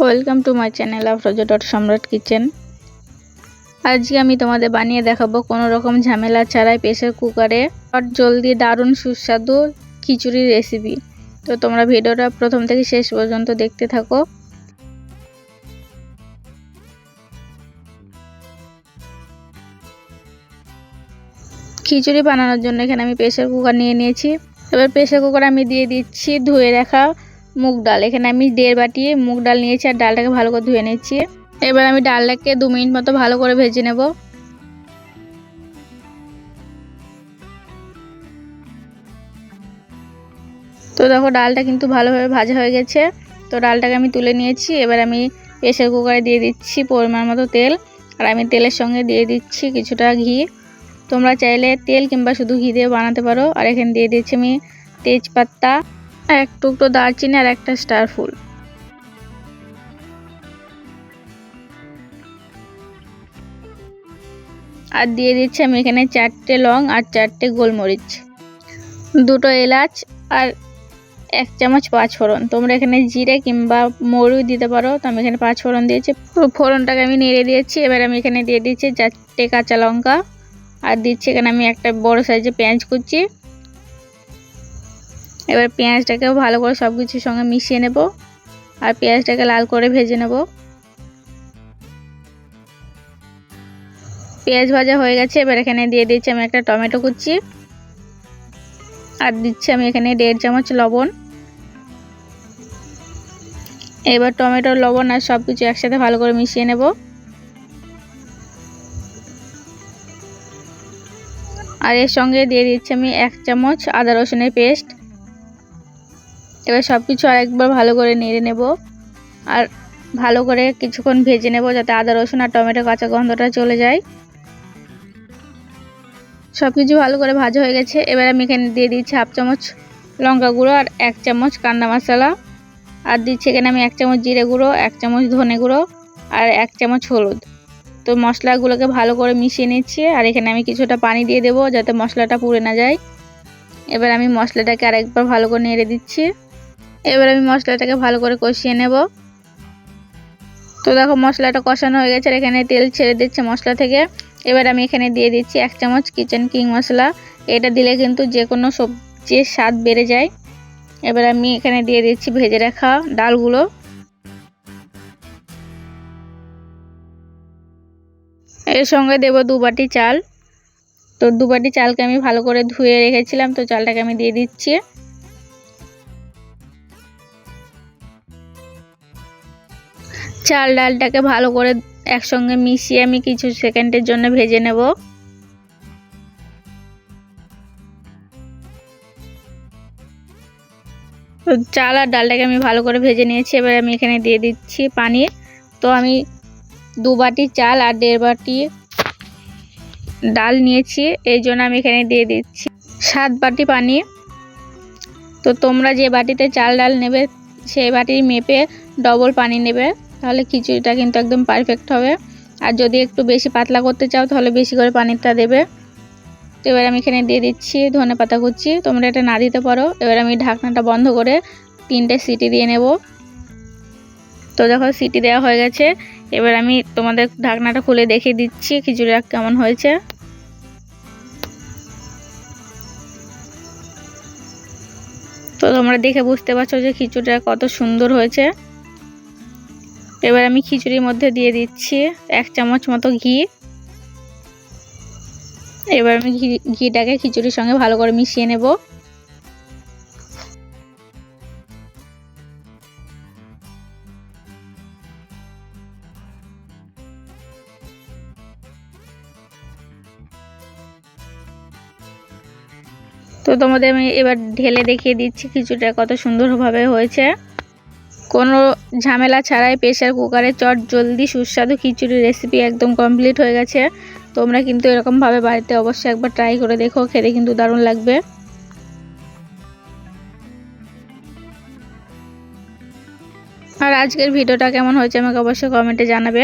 Welcome to my channel Afroza dot সম্রাট kitchen. আজকে আমি তোমাদের বানিয়ে দেখাবো কোনো রকম ঝামেলা ছাড়াই প্রেসার কুকারে জলদি দারুণ সুস্বাদু খিচুড়ি রেসিপি। তো তোমরা ভিডিওটা প্রথম থেকে শেষ পর্যন্ত দেখতে থাকো। খিচুড়ি বানানোর জন্য এখানে আমি প্রেসার কুকার নিয়ে নিয়েছি। এবার প্রেসার কুকারে আমি দিয়ে দিচ্ছি ধুয়ে রাখা মুগ ডাল। এখানে আমি 1.5 বাটি মুগ ডাল নিয়েছি আর ডালটাকে ভালো করে ধুয়ে নিচ্ছি। এবার আমি ডালটাকে 2 মিনিট মতো ভালো করে ভেজে নেব। তো দেখো ডালটা কিন্তু ভালোভাবে ভাজা হয়ে গেছে। তো ডালটাকে আমি তুলে নিয়েছি। এবার আমি প্রেসার কুকারে দিয়ে দিচ্ছি পরিমাণ মতো তেল, আর আমি তেলের সঙ্গে দিয়ে দিচ্ছি কিছুটা ঘি। তোমরা চাইলে তেল কিংবা শুধু ঘি দিয়ে বানাতে পারো। আর এখানে দিয়ে দিচ্ছি আমি তেজপাতা, এক টুকরো দারচিনি আর একটা স্টার ফুল। আর দিয়ে দিচ্ছি আমি এখানে 4টে লং আর 4টে গোলমরিচ, 2টো এলাচ আর 1 চামচ 5 ফোড়ন। তোমরা এখানে জিরে কিংবা মৌরি দিতে পারো। তো আমি এখানে 5 ফোড়ন দিয়েছি। ফোড়নটাকে আমি নেড়ে দিয়েছি। এবার আমি এখানে দিয়ে দিচ্ছি 4টে কাঁচা লঙ্কা, আর দিচ্ছি এখানে আমি একটা বড় সাইজের পেঁয়াজ কুচি। এবার পেঁয়াজটাকেও ভালো করে সব কিছুর সঙ্গে মিশিয়ে নেব আর পেঁয়াজটাকে লাল করে ভেজে নেব। পেঁয়াজ ভাজা হয়ে গেছে। এবার এখানে দিয়ে দিচ্ছি আমি একটা টমেটো কুচি, আর দিচ্ছি আমি এখানে 1.5 চামচ লবণ। এবার টমেটো, লবণ আর সব কিছু একসাথে ভালো করে মিশিয়ে নেব। আর এর সঙ্গে দিয়ে দিচ্ছি আমি 1 চামচ আদা রসুনের পেস্ট। এবার সব কিছু আরেকবার ভালো করে নেড়ে নেব আর ভালো করে কিছুক্ষণ ভেজে নেব যাতে আদা রসুন আর টমেটো কাঁচা গন্ধটা চলে যায়। সব কিছু ভালো করে ভাজা হয়ে গেছে। এবার আমি এখানে দিয়ে দিচ্ছি 1/2 চামচ লঙ্কা গুঁড়ো আর 1 চামচ কান্না মশলা, আর দিচ্ছি এখানে আমি 1 চামচ জিরে গুঁড়ো, 1 চামচ ধনে গুঁড়ো আর 1 চামচ হলুদ। তো মশলাগুলোকে ভালো করে মিশিয়ে নিচ্ছি। আর এখানে আমি কিছুটা পানি দিয়ে দেবো যাতে মশলাটা পুড়ে না যায়। এবার আমি মশলাটাকে আরেকবার ভালো করে নেড়ে দিচ্ছি। এবার আমি মশলাটাকে ভালো করে কষিয়ে নেব। তো দেখো মশলাটা কষানো হয়ে গেছে আর এখানে তেল ছেড়ে দিচ্ছে মশলা থেকে। এবার আমি এখানে দিয়ে দিচ্ছি 1 চামচ কিচেন কিং মশলা। এটা দিলে কিন্তু যে কোনো সবজির স্বাদ বেড়ে যায়। এবার আমি এখানে দিয়ে দিচ্ছি ভেজে রাখা ডালগুলো। এর সঙ্গে দেব 2 বাটি চাল। তো 2 বাটি চালকে আমি ভালো করে ধুয়ে রেখেছিলাম। তো চালটাকে আমি দিয়ে দিচ্ছি। চাল ডালটাকে ভালো করে একসঙ্গে মিশিয়ে আমি কিছু সেকেন্ডের জন্য ভেজে নেব। তো চাল আর ডালটাকে আমি ভালো করে ভেজে নিয়েছি। এবার আমি এখানে দিয়ে দিচ্ছি পানি। তো আমি 2 বাটি চাল আর 1.5 বাটি ডাল নিয়েছি, এই জন্য আমি এখানে দিয়ে দিচ্ছি 7 বাটি পানি। তো তোমরা যে বাটিতে চাল ডাল নেবে সেই বাটির মেপে ডবল পানি নেবে, তাহলে খিচুড়িটা কিন্তু একদম পারফেক্ট হবে। আর যদি একটু বেশি পাতলা করতে চাও তাহলে বেশি করে পানিটা দেবে। তো এবার আমি এখানে দিয়ে দিচ্ছি ধনেপাতা কুচি। তোমরা এটা না দিতে পারো। এবার আমি ঢাকনাটা বন্ধ করে 3টে সিটি দিয়ে নেব। তো দেখো সিটি দেওয়া হয়ে গেছে। এবার আমি তোমাদের ঢাকনাটা খুলে দেখিয়ে দিচ্ছি খিচুড়িটা কেমন হয়েছে। তো তোমরা দেখে বুঝতে পারছো যে খিচুড়িটা কত সুন্দর হয়েছে। এবার আমি খিচুড়ির মধ্যে দিয়ে দিচ্ছি 1 চামচ মতো ঘি। এবার আমি ঘিটাকে খিচুড়ির সঙ্গে ভালো করে মিশিয়ে নেব। তো তোমাদের আমি এবার ঢেলে দেখিয়ে দিচ্ছি খিচুড়িটা কত সুন্দরভাবে হয়েছে। কোনো ঝামেলা ছাড়াই প্রেসার কুকারে চট জলদি সুস্বাদু খিচুড়ি রেসিপি একদম কমপ্লিট হয়ে গেছে। তোমরা কিন্তু এরকমভাবে বাড়িতে অবশ্যই একবার ট্রাই করে দেখো, খেতে কিন্তু দারুণ লাগবে। আর আজকের ভিডিওটা কেমন হয়েছে আমাকে অবশ্যই কমেন্টে জানাবে।